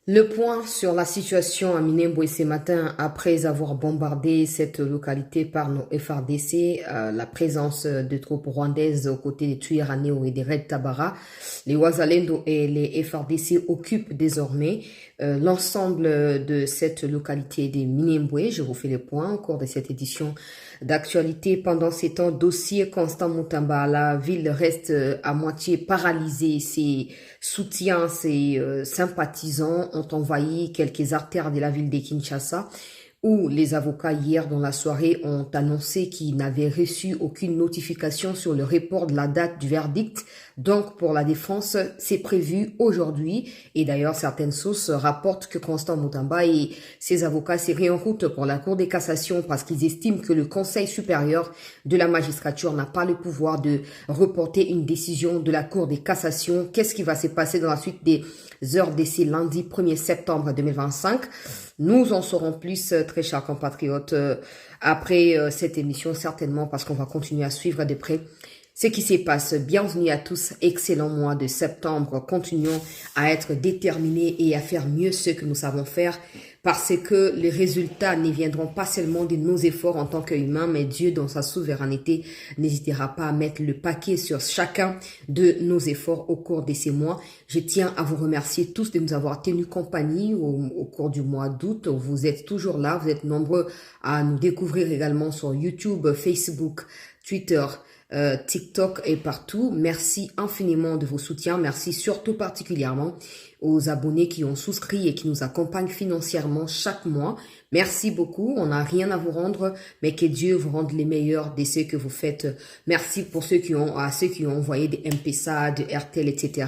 Le point sur la situation à Minembwe ce matin après avoir bombardé cette localité par nos FARDC, la présence de troupes rwandaises aux côtés des Twirwaneho et des Red Tabara, les Wazalendo et les FARDC occupent désormais l'ensemble de cette localité des Minembwe. Je vous fais le point au cours de cette édition d'actualité. Pendant ces temps, dossier Constant Mutamba, la ville reste à moitié paralysée. Ses soutiens, ses sympathisants ont envahi quelques artères de la ville de Kinshasa, où les avocats hier dans la soirée ont annoncé qu'ils n'avaient reçu aucune notification sur le report de la date du verdict. Donc pour la défense, c'est prévu aujourd'hui. Et d'ailleurs, certaines sources rapportent que Constant Mutamba et ses avocats seraient en route pour la Cour de cassation parce qu'ils estiment que le Conseil supérieur de la magistrature n'a pas le pouvoir de reporter une décision de la Cour de cassation. Qu'est-ce qui va se passer dans la suite des heures d'essai lundi 1er septembre 2025? Nous en saurons plus, très chers compatriotes, après cette émission, certainement, parce qu'on va continuer à suivre de près ce qui se passe. Bienvenue à tous, excellent mois de septembre. Continuons à être déterminés et à faire mieux ce que nous savons faire, parce que les résultats ne viendront pas seulement de nos efforts en tant qu'humains, mais Dieu, dans sa souveraineté, n'hésitera pas à mettre le paquet sur chacun de nos efforts au cours de ces mois. Je tiens à vous remercier tous de nous avoir tenu compagnie au cours du mois d'août. Vous êtes toujours là, vous êtes nombreux à nous découvrir également sur YouTube, Facebook, Twitter, TikTok et partout. Merci infiniment de vos soutiens. Merci surtout particulièrement aux abonnés qui ont souscrit et qui nous accompagnent financièrement chaque mois. Merci beaucoup. On n'a rien à vous rendre, mais que Dieu vous rende les meilleurs de ce que vous faites. Merci pour ceux qui ont envoyé des M-Pesa, de RTL, etc.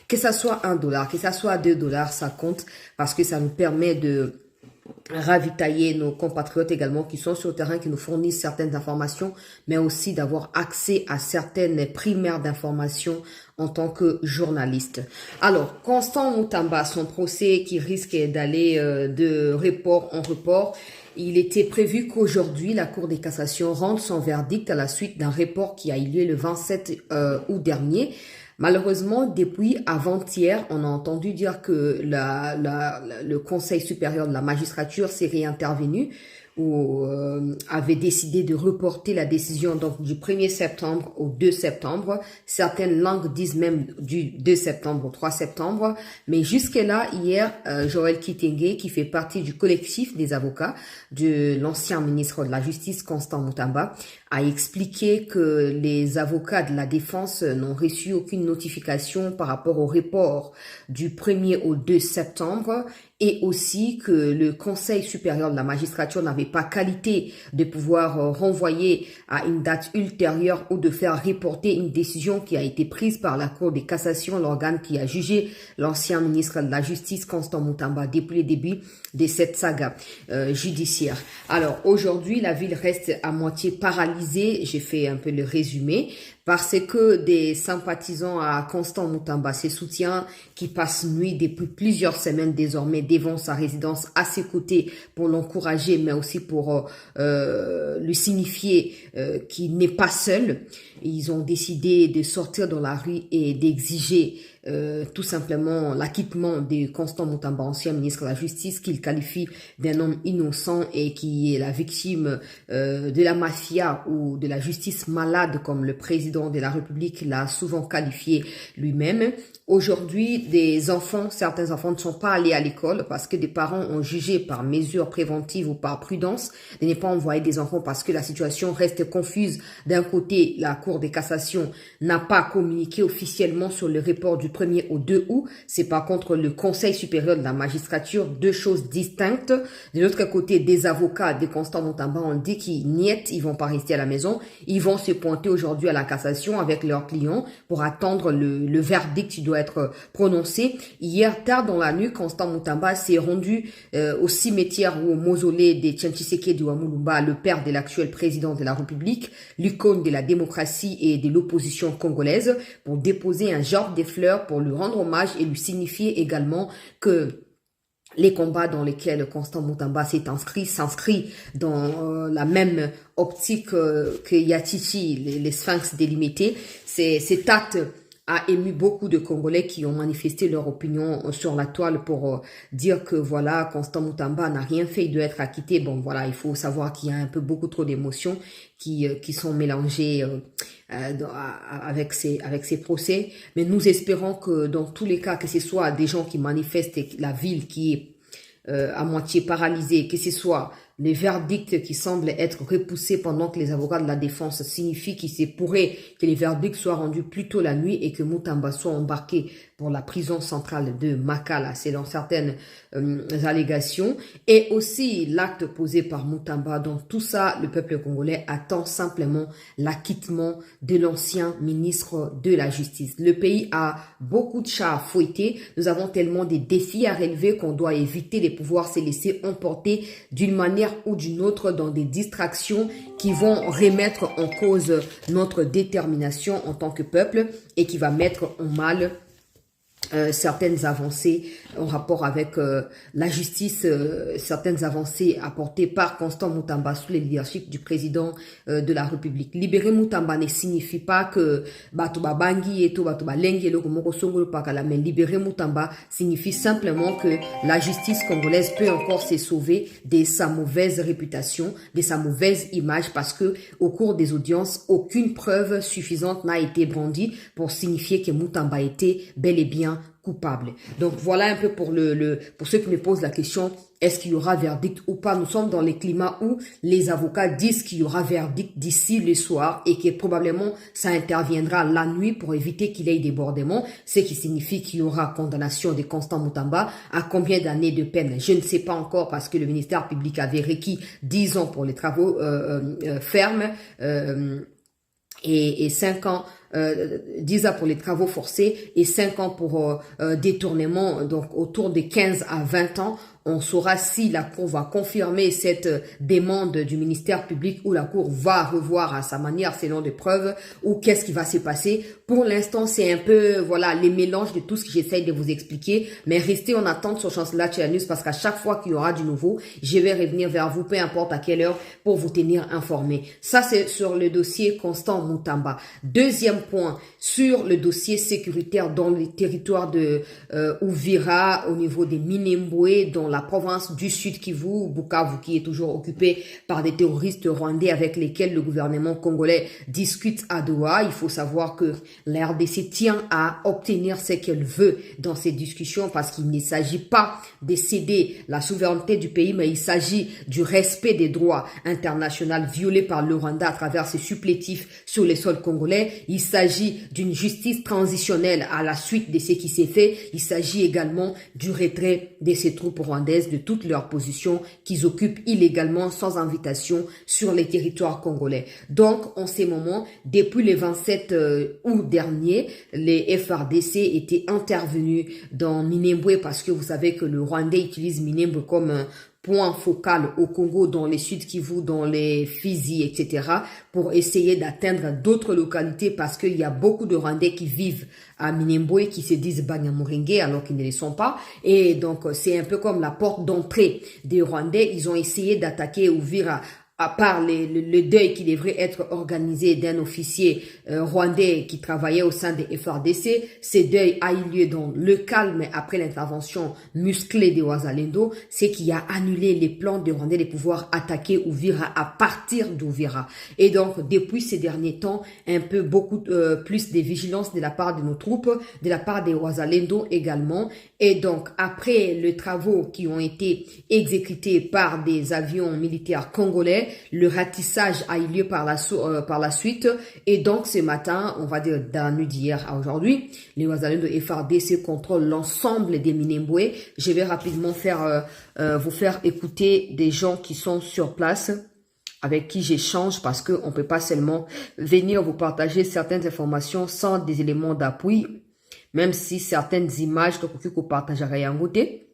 Que ça soit $1, que ça soit $2, ça compte parce que ça nous permet de ravitailler nos compatriotes également qui sont sur le terrain, qui nous fournissent certaines informations, mais aussi d'avoir accès à certaines primaires d'informations en tant que journaliste. Alors, Constant Mutamba, son procès qui risque d'aller de report en report, il était prévu qu'aujourd'hui, la Cour de cassation rende son verdict à la suite d'un report qui a eu lieu le 27 août dernier. Malheureusement, depuis avant-hier, on a entendu dire que le Conseil supérieur de la magistrature s'est réintervenu ou avait décidé de reporter la décision donc du 1er septembre au 2 septembre. Certaines langues disent même du 2 septembre au 3 septembre. Mais jusque-là, hier, Joël Kitenge, qui fait partie du collectif des avocats de l'ancien ministre de la Justice, Constant Mutamba, a expliqué que les avocats de la défense n'ont reçu aucune notification par rapport au report du 1er au 2 septembre et aussi que le Conseil supérieur de la magistrature n'avait pas qualité de pouvoir renvoyer à une date ultérieure ou de faire reporter une décision qui a été prise par la Cour de cassation, l'organe qui a jugé l'ancien ministre de la Justice, Constant Mutamba, depuis le début de cette saga judiciaire. Alors aujourd'hui, la ville reste à moitié paralysée. J'ai fait un peu le résumé parce que des sympathisants à Constant Mutamba, ses soutiens qui passent nuit depuis plusieurs semaines désormais devant sa résidence à ses côtés pour l'encourager, mais aussi pour lui signifier qu'il n'est pas seul. Ils ont décidé de sortir dans la rue et d'exiger tout simplement l'acquittement de Constant Mutamba, ancien ministre de la Justice, qu'il qualifie d'un homme innocent et qui est la victime de la mafia ou de la justice malade, comme le président de la République l'a souvent qualifié lui-même. Aujourd'hui, certains enfants ne sont pas allés à l'école parce que des parents ont jugé par mesure préventive ou par prudence de ne pas envoyer des enfants parce que la situation reste confuse. D'un côté, la Cour de cassation n'a pas communiqué officiellement sur le report du 1er au 2 août. C'est par contre le Conseil supérieur de la magistrature, deux choses distinctes. De l'autre côté, des avocats de Constant Mutamba ont dit qu'ils vont pas rester à la maison. Ils vont se pointer aujourd'hui à la cassation avec leurs clients pour attendre le verdict qui doit être prononcé. Hier tard dans la nuit, Constant Mutamba s'est rendu au cimetière ou au mausolée de Tian Tshisekedi Wamulumba, le père de l'actuel président de la République, l'icône de la démocratie et de l'opposition congolaise, pour déposer un genre de fleurs pour lui rendre hommage et lui signifier également que les combats dans lesquels Constant Mutamba s'est s'inscrit dans la même optique que Yatichi, les sphinx délimités. Cet acte a ému beaucoup de Congolais qui ont manifesté leur opinion sur la toile pour dire que voilà, Constant Moutamba n'a rien fait, il doit être acquitté. Bon voilà, il faut savoir qu'il y a un peu beaucoup trop d'émotions qui sont mélangées avec ces procès. Mais nous espérons que dans tous les cas, que ce soit des gens qui manifestent et la ville qui est à moitié paralysée, que ce soit les verdicts qui semblent être repoussés pendant que les avocats de la défense signifient qu'il se pourrait que les verdicts soient rendus plus tôt la nuit et que Moutamba soit embarqué pour la prison centrale de Makala, selon certaines allégations, et aussi l'acte posé par Moutamba. Donc tout ça, le peuple congolais attend simplement l'acquittement de l'ancien ministre de la Justice. Le pays a beaucoup de chats à fouetter. Nous avons tellement des défis à relever qu'on doit éviter de pouvoir se laisser emporter d'une manière ou d'une autre dans des distractions qui vont remettre en cause notre détermination en tant que peuple et qui va mettre en mal certaines avancées en rapport avec la justice, certaines avancées apportées par Constant Moutamba sous le leadership du président de la République. Libérer Moutamba ne signifie pas que Batuba Bangi et Batuba Lengi mais libérer Moutamba signifie simplement que la justice congolaise peut encore se sauver de sa mauvaise réputation, de sa mauvaise image, parce que au cours des audiences, aucune preuve suffisante n'a été brandie pour signifier que Moutamba était bel et bien coupable. Donc voilà un peu pour pour ceux qui me posent la question, est-ce qu'il y aura verdict ou pas? Nous sommes dans les climats où les avocats disent qu'il y aura verdict d'ici le soir et que probablement ça interviendra la nuit pour éviter qu'il y ait débordement, ce qui signifie qu'il y aura condamnation de Constant Moutamba à combien d'années de peine? Je ne sais pas encore parce que le ministère public avait requis 10 ans pour les travaux fermes et 5 ans 10 ans pour les travaux forcés et 5 ans pour détournement, donc autour de 15 à 20 ans. On saura si la Cour va confirmer cette demande du ministère public ou la Cour va revoir à sa manière selon des preuves ou qu'est-ce qui va se passer. Pour l'instant, c'est un peu, voilà, les mélanges de tout ce que j'essaye de vous expliquer. Mais restez en attente sur Chancela News parce qu'à chaque fois qu'il y aura du nouveau, je vais revenir vers vous, peu importe à quelle heure, pour vous tenir informé. Ça, c'est sur le dossier Constant Moutamba. Deuxième point, sur le dossier sécuritaire dans les territoires de Uvira, au niveau des Minembwe, dans la province du Sud Kivu, Bukavu, qui est toujours occupée par des terroristes rwandais avec lesquels le gouvernement congolais discute à Doha. Il faut savoir que la RDC tient à obtenir ce qu'elle veut dans ces discussions parce qu'il ne s'agit pas de céder la souveraineté du pays, mais il s'agit du respect des droits internationaux violés par le Rwanda à travers ses supplétifs sur les sols congolais. Il s'agit d'une justice transitionnelle à la suite de ce qui s'est fait. Il s'agit également du retrait de ces troupes rwandaises de toutes leurs positions qu'ils occupent illégalement sans invitation sur les territoires congolais. Donc, en ces moments, depuis le 27 août dernier, les FARDC étaient intervenus dans Minembwe parce que vous savez que le Rwandais utilise Minembwe comme un point focal au Congo, dans les Sud Kivu, dans les Fizi, etc., pour essayer d'atteindre d'autres localités parce qu'il y a beaucoup de Rwandais qui vivent à Minembwe qui se disent Banyamulenge alors qu'ils ne le sont pas. Et donc, c'est un peu comme la porte d'entrée des Rwandais. Ils ont essayé d'attaquer Uvira à part le deuil qui devrait être organisé d'un officier rwandais qui travaillait au sein des FARDC. Ce deuil a eu lieu dans le calme après l'intervention musclée des Wazalendo, c'est qui a annulé les plans des Rwandais de pouvoir attaquer Uvira à partir d'Uvira. Et donc, depuis ces derniers temps, un peu beaucoup plus de vigilance de la part de nos troupes, de la part des Wazalendo également. Et donc, après les travaux qui ont été exécutés par des avions militaires congolais, le ratissage a eu lieu par la suite. Et donc, ce matin, on va dire dans la nuit d'hier à aujourd'hui, les Wazalendo de FARDC contrôlent l'ensemble des Minembwe. Je vais rapidement vous faire écouter des gens qui sont sur place, avec qui j'échange, parce qu'on ne peut pas seulement venir vous partager certaines informations sans des éléments d'appui, même si certaines images que vous partagez à côté,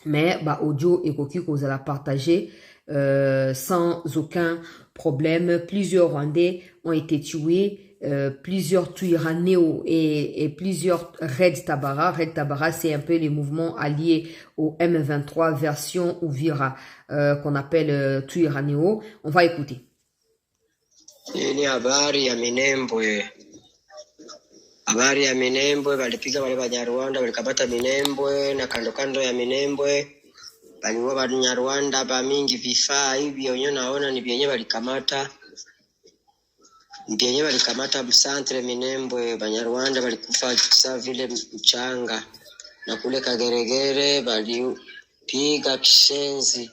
mais audio et que vous allez partager sans aucun problème. Plusieurs Rwandais ont été tués, plusieurs Twirwaneho et plusieurs Red Tabara. Red Tabara, c'est un peu les mouvements alliés au M23 version Uvira qu'on appelle Twirwaneho. On va écouter. Ni habari ya Minembwe habari ya Minembwe, walipiga wale Banyarwanda, walikamata Minembwe na kando kando ya Minembwe baliwa Banyarwanda ba mingi, vifaa hivi wenyewe naona ni vyenyewe walikamata, msantre Minembwe. Banyarwanda walikufa kisa vile mchanga, na kule Kageregere walipiga kishenzi.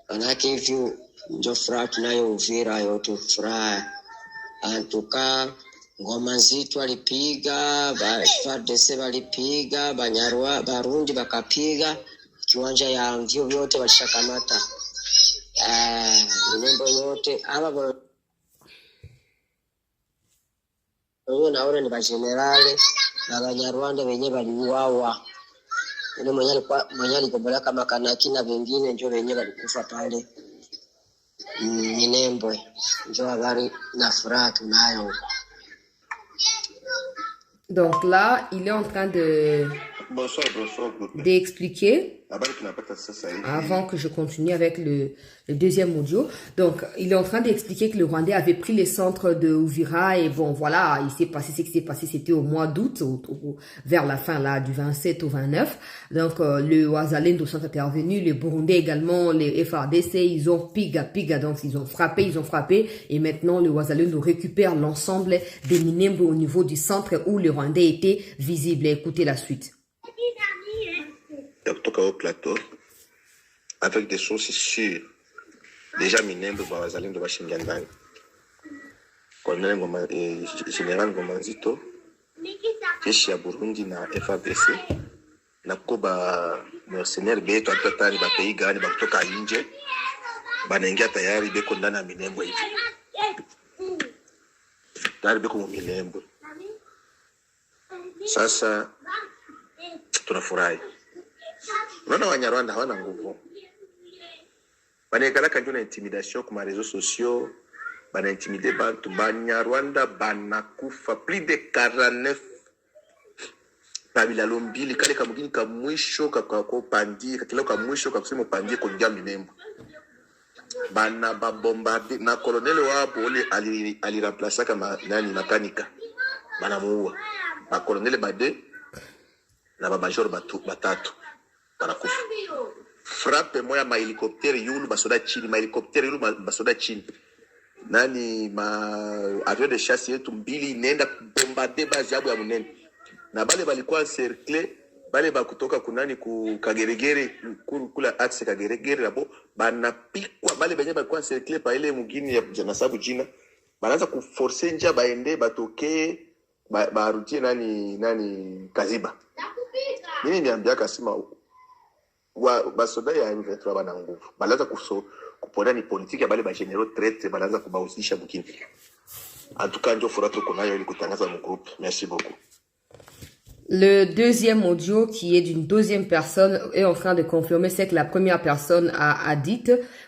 Manake hivi ndio furaha tunayo Uvira, yote furaha. Antuka ngoma nzito walipiga, FARDC walipiga, Barundi bakapiga, kiwanja ya mvio vyote walishakamata. Minembwe yote aba naona ni bagenerale na Banyarwanda wenyewe waliuawa. Ile mwenye aligombea kama Kanaki na wengine ndio wenyewe walikufa pale Minembwe. Ndio habari na furaha tunayo. Donc là, il est en train de d'expliquer, avant que je continue avec le deuxième audio. Donc, il est en train d'expliquer que le Rwandais avait pris les centres de Uvira et bon, voilà, il s'est passé ce qui s'est passé, c'était au mois d'août, vers la fin là, du 27 au 29. Donc, le Wazalendo sont intervenus, les Burundais également, les FARDC, ils ont piga, donc ils ont frappé, et maintenant le Wazalendo récupère l'ensemble des Minembwe au niveau du centre où le Rwandais était visible. Écoutez la suite. Kutoka au plateau avec des sources sûres. Déjà Minembwe Wazalendo bashingia ndani. Colonel General Ngoma Nzito, jeshi ya Burundi na FARDC na kuba mercenaire beto atatari ba pays gani ba kutoka nje banaingia tayari beko ndani ya Minembwe hivi. Tayari beko mu Minembwe. Sasa tunafurahi. Unaona Wanyarwanda hawana nguvu. Banekala kanjona intimidation kwa réseaux sociaux, bana intimider bantu. Banyarwanda banakufa plus de 49 kabila lombili kale kamugini ka mwisho kwa pandi kakilo ka mwisho kwa kusema pandi kuingia Minembwe. Bana babombarder na colonel wabo ole ali remplacer kama nani makanika. Bana muua. Ba colonel bade na ba major batatu. Banakufa. Frappe moya ma helicopter yulu basoda chini nani avion de chasse yetu mbili inaenda bombarder base yabu ya Munene, na bale balikuwa encercler bale bakutoka kunani ku Kageregere kula axe Kageregere labo banapikwa bale benye balikuwa encercler pa ile mugini ya nasabu jina banaanza kuforcer nja baende batoke barutie nani Kaziba. Mimi niambia kasema basoda ya M23 bana nguvu. Balaza kupona ni politiki ya bale ba general traite balaza kubahusisha mukini. En tout cas ndio furaha tuko nayo ili kutangaza mu groupe. Merci beaucoup. Le deuxième audio qui est d'une deuxième personne est en train de confirmer ce que la première personne a dit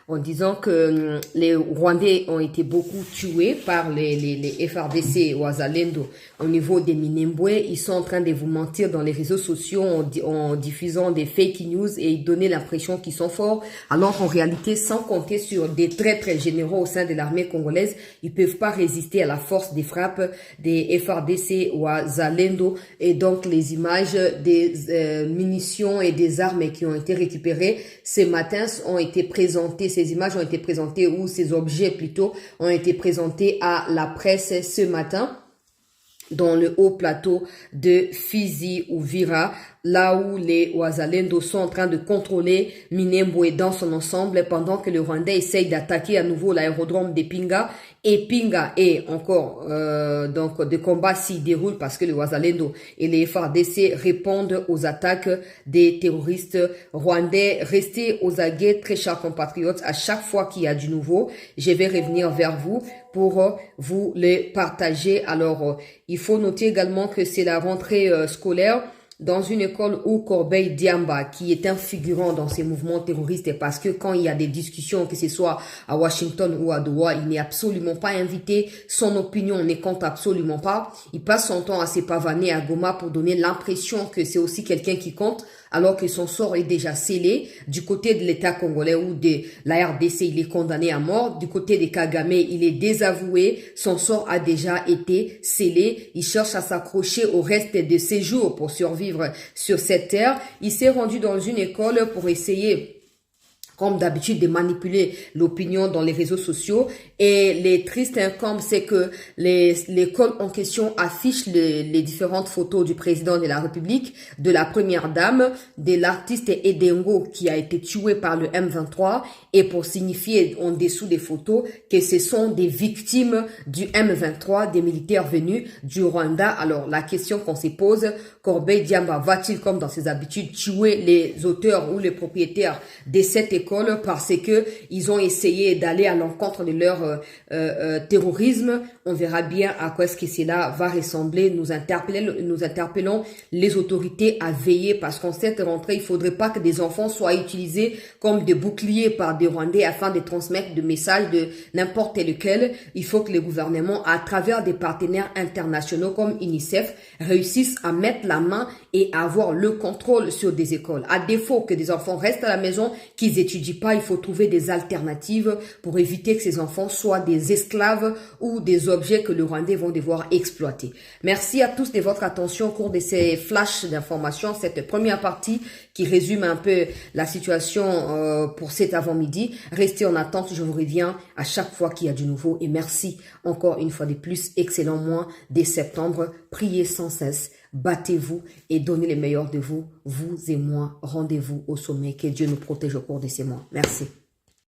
en disant que les Rwandais ont été beaucoup tués par les FARDC Wazalendo au niveau des Minembwe. Ils sont en train de vous mentir dans les réseaux sociaux en diffusant des fake news et donner l'impression qu'ils sont forts. Alors en réalité, sans compter sur des très généraux au sein de l'armée congolaise, ils peuvent pas résister à la force des frappes des FARDC Wazalendo. Et donc les images des munitions et des armes qui ont été récupérées ce matin ont été présentées. Ces images ont été présentées, ou ces objets plutôt, ont été présentés à la presse ce matin dans le haut plateau de Fizi Uvira, là où les Wazalendo sont en train de contrôler Minembwe dans son ensemble, pendant que le Rwandais essaye d'attaquer à nouveau l'aérodrome de Pinga. Et Pinga est encore, donc, de combat s'y déroule parce que les Wazalendo et les FARDC répondent aux attaques des terroristes rwandais. Restez aux aguets, très chers compatriotes. À chaque fois qu'il y a du nouveau, je vais revenir vers vous pour vous les partager. Alors, il faut noter également que c'est la rentrée scolaire dans une école où Corbeil Diamba, qui est un figurant dans ces mouvements terroristes, parce que quand il y a des discussions, que ce soit à Washington ou à Doha, il n'est absolument pas invité, son opinion ne compte absolument pas. Il passe son temps à se pavaner à Goma pour donner l'impression que c'est aussi quelqu'un qui compte, alors que son sort est déjà scellé. Du côté de l'État congolais ou de la RDC, il est condamné à mort. Du côté de Kagame, il est désavoué. Son sort a déjà été scellé. Il cherche à s'accrocher au reste de ses jours pour survivre sur cette terre. Il s'est rendu dans une école pour essayer, comme d'habitude, de manipuler l'opinion dans les réseaux sociaux. Et les tristes incombes, c'est que l'école en question affiche les différentes photos du président de la République, de la première dame, de l'artiste Edengo qui a été tué par le M23, et pour signifier en dessous des photos que ce sont des victimes du M23, des militaires venus du Rwanda. Alors la question qu'on se pose, Corbeil Diamba va-t-il, comme dans ses habitudes, tuer les auteurs ou les propriétaires de cette école parce que ils ont essayé d'aller à l'encontre de leur terrorisme? On verra bien à quoi est-ce que cela va ressembler. Nous interpellons les autorités à veiller, parce qu'en cette rentrée, il faudrait pas que des enfants soient utilisés comme des boucliers par des Rwandais afin de transmettre des messages de n'importe lequel. Il faut que les gouvernements, à travers des partenaires internationaux comme UNICEF, réussissent à mettre la main et à avoir le contrôle sur des écoles. À défaut que des enfants restent à la maison, qu'ils étudient pas, il faut trouver des alternatives pour éviter que ces enfants soient des esclaves ou des objets que les Rwandais vont devoir exploiter. Merci à tous de votre attention au cours de ces flashs d'informations, cette première partie qui résume un peu la situation pour cet avant-midi. Restez en attente, je vous reviens à chaque fois qu'il y a du nouveau, et merci encore une fois de plus. Excellent mois dès septembre. Priez sans cesse, battez-vous et donnez le meilleur de vous, vous et moi. Rendez-vous au sommet. Que Dieu nous protège au cours de ces mois. Merci.